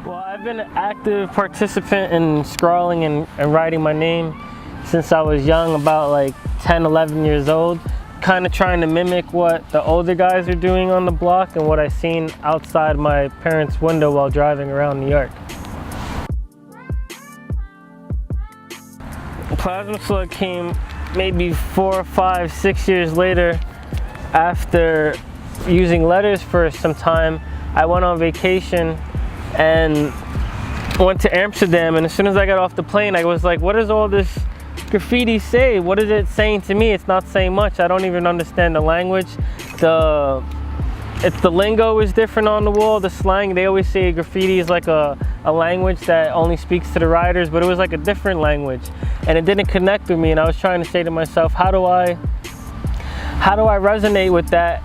Well, I've been an active participant in scrawling and writing my name since I was young, about like 10, 11 years old, kind of trying to mimic what the older guys are doing on the block and what I seen outside my parents' window while driving around New York. Plasma Slug came maybe 4, 5, 6 years later after using letters for some time. I went on vacation and went to Amsterdam, and as soon as I got off the plane I was like, what does all this graffiti say? What is it saying to me? It's not saying much. I don't even understand the language. The lingo is different on the wall, the slang. They always say graffiti is like a language that only speaks to the writers, but it was like a different language and it didn't connect with me, and I was trying to say to myself, how do I resonate with that?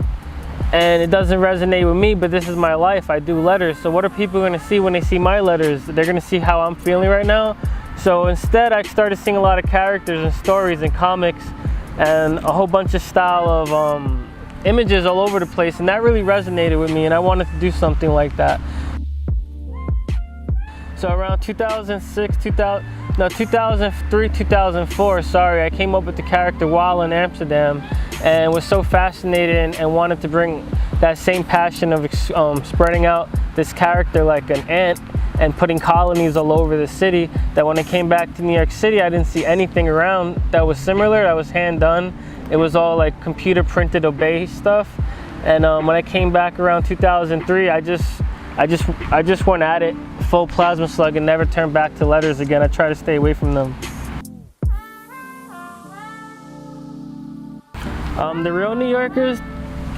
And it doesn't resonate with me, but this is my life. I do letters, so what are people going to see when they see my letters? They're going to see how I'm feeling right now. So instead I started seeing a lot of characters and stories and comics and a whole bunch of style of images all over the place, and that really resonated with me, and I wanted to do something like that. So around 2003, 2004, sorry, I came up with the character while in Amsterdam and was so fascinated and wanted to bring that same passion of spreading out this character like an ant and putting colonies all over the city, that when I came back to New York City I didn't see anything around that was similar, that was hand done. It was all like computer printed obey stuff. And when I came back around 2003, I just went at it full Plasma Slug and never turned back to letters again. I try to stay away from them. The real New Yorkers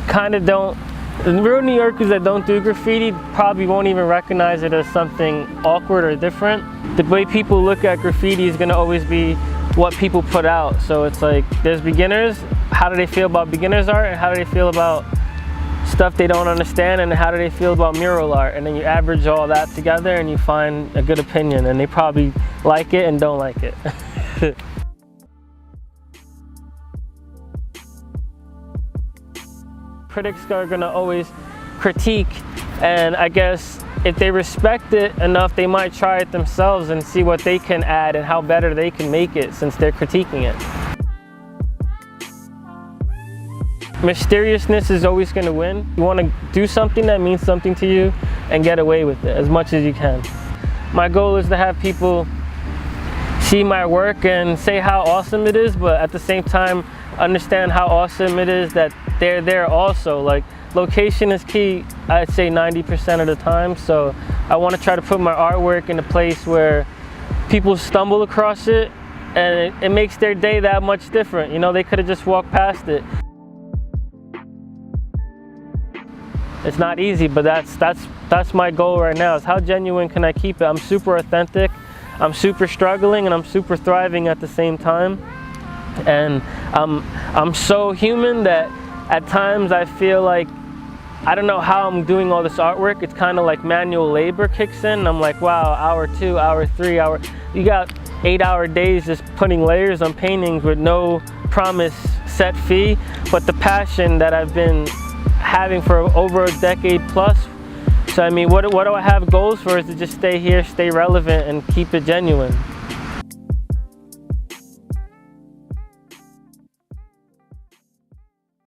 kind of don't. The real New Yorkers that don't do graffiti probably won't even recognize it as something awkward or different. The way people look at graffiti is going to always be what people put out. So it's like, there's beginners, how do they feel about beginners art, and how do they feel about stuff they don't understand, and how do they feel about mural art, and then you average all that together and you find a good opinion, and they probably like it and don't like it. Critics are going to always critique, and I guess if they respect it enough they might try it themselves and see what they can add and how better they can make it since they're critiquing it. Mysteriousness is always going to win. You want to do something that means something to you and get away with it as much as you can. My goal is to have people see my work and say how awesome it is, but at the same time understand how awesome it is that they're there also. Like, location is key, I'd say 90% of the time, so I want to try to put my artwork in a place where people stumble across it and it makes their day that much different. You know, they could have just walked past it. It's not easy, but that's my goal right now, is how genuine can I keep it? I'm super authentic, I'm super struggling, and I'm super thriving at the same time. And I'm so human that at times I feel like I don't know how I'm doing all this artwork. It's kind of like manual labor kicks in. I'm like, wow, hour 2, hour 3, hour. You got 8-hour days just putting layers on paintings with no promise set fee, but the passion that I've been having for over a decade plus. So I mean, what do I have goals for, is to just stay here, stay relevant, and keep it genuine.